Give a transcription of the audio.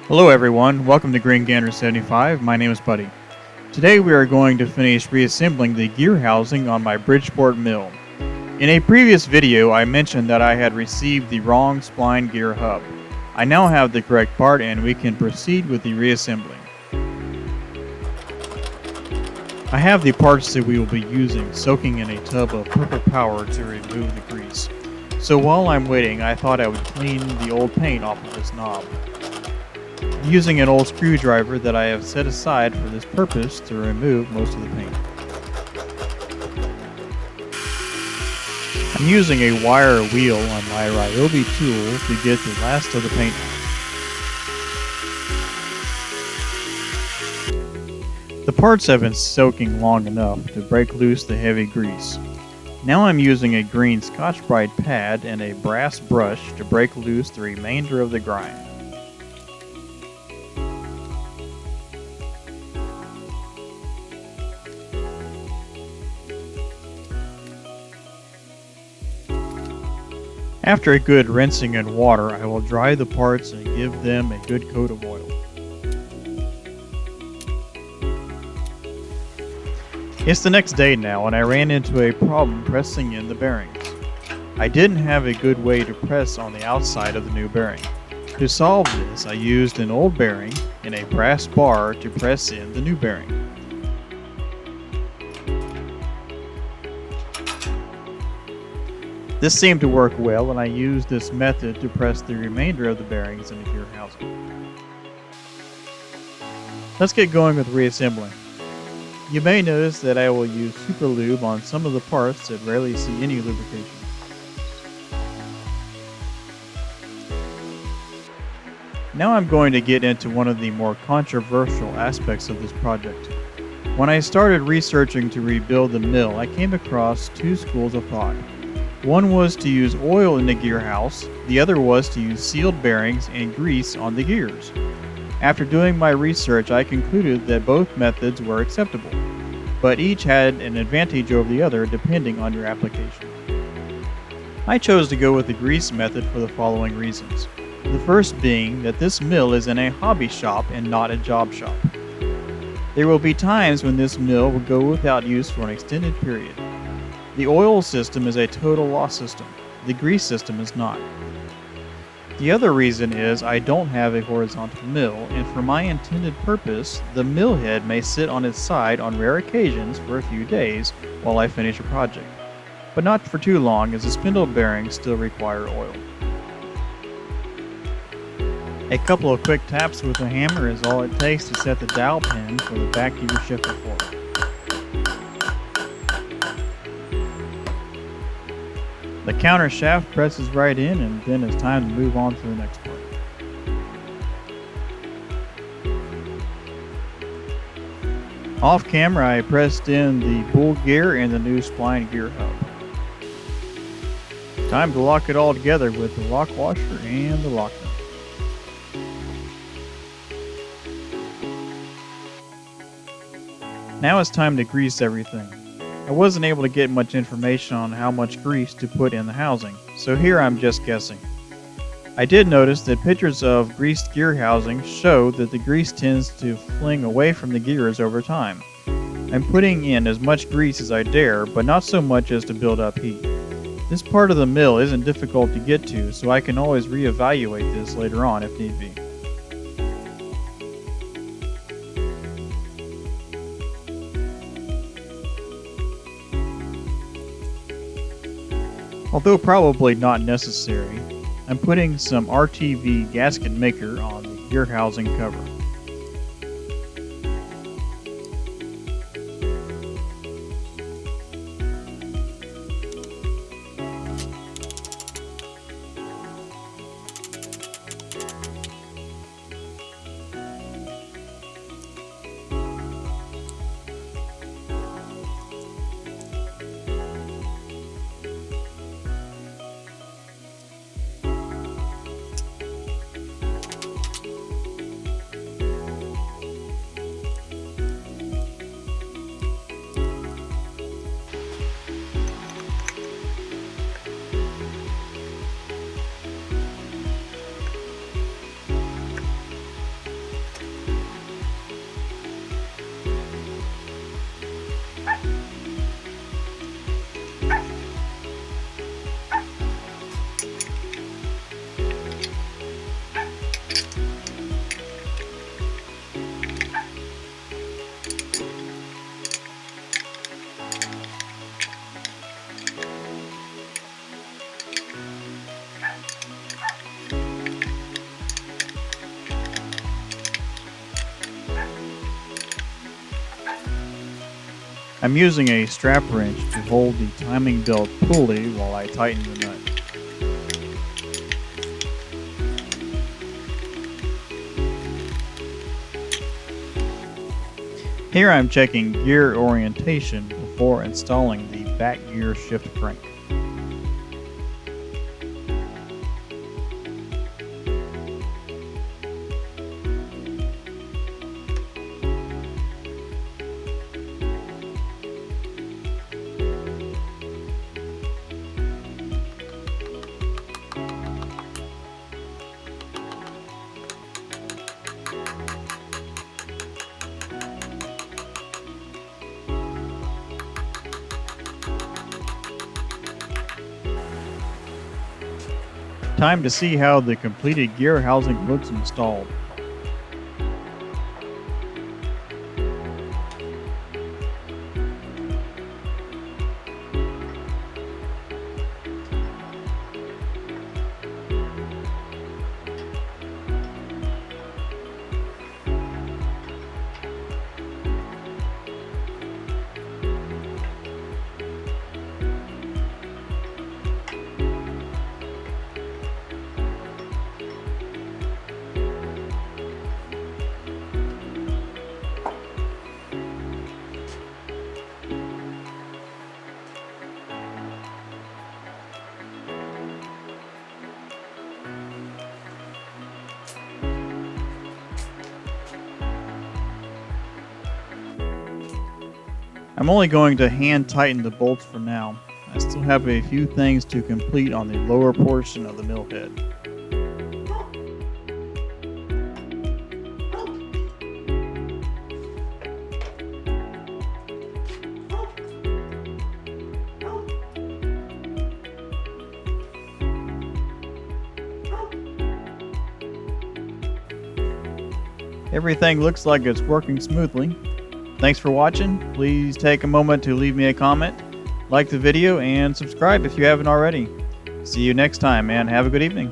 Hello everyone, welcome to Green Gander 75. My name is Buddy. Today we are going to finish reassembling the gear housing on my Bridgeport mill. In a previous video I mentioned that I had received the wrong spline gear hub. I now have the correct part and we can proceed with the reassembling. I have the parts that we will be using soaking in a tub of purple power to remove the grease. So while I'm waiting, I thought I would clean the old paint off of this knob. I'm using an old screwdriver that I have set aside for this purpose to remove most of the paint. I'm using a wire wheel on my Ryobi tool to get the last of the paint out. The parts have been soaking long enough to break loose the heavy grease. Now I'm using a green Scotch-Brite pad and a brass brush to break loose the remainder of the grime. After a good rinsing in water, I will dry the parts and give them a good coat of oil. It's the next day now and I ran into a problem pressing in the bearings. I didn't have a good way to press on the outside of the new bearing. To solve this, I used an old bearing and a brass bar to press in the new bearing. This seemed to work well and I used this method to press the remainder of the bearings in the gear housing. Let's get going with reassembling. You may notice that I will use super lube on some of the parts that rarely see any lubrication. Now I'm going to get into one of the more controversial aspects of this project. When I started researching to rebuild the mill, I came across two schools of thought. One was to use oil in the gear house, the other was to use sealed bearings and grease on the gears. After doing my research, I concluded that both methods were acceptable, but each had an advantage over the other depending on your application. I chose to go with the grease method for the following reasons. The first being that this mill is in a hobby shop and not a job shop. There will be times when this mill will go without use for an extended period. The oil system is a total loss system. The grease system is not. The other reason is I don't have a horizontal mill, and for my intended purpose, the mill head may sit on its side on rare occasions for a few days while I finish a project, but not for too long as the spindle bearings still require oil. A couple of quick taps with a hammer is all it takes to set the dowel pin for the back gear shifter forward. The counter shaft presses right in and then it's time to move on to the next part. Off camera I pressed in the bull gear and the new spline gear hub. Time to lock it all together with the lock washer and the lock nut. Now it's time to grease everything. I wasn't able to get much information on how much grease to put in the housing, so here I'm just guessing. I did notice that pictures of greased gear housing show that the grease tends to fling away from the gears over time. I'm putting in as much grease as I dare, but not so much as to build up heat. This part of the mill isn't difficult to get to, so I can always reevaluate this later on if need be. Although probably not necessary, I'm putting some RTV gasket maker on the gear housing cover. I'm using a strap wrench to hold the timing belt pulley while I tighten the nut. Here I'm checking gear orientation before installing the back gear shift crank. Time to see how the completed gear housing looks installed. I'm only going to hand tighten the bolts for now. I still have a few things to complete on the lower portion of the mill head. Everything looks like it's working smoothly. Thanks for watching. Please take a moment to leave me a comment, like the video, and subscribe if you haven't already. See you next time, and have a good evening.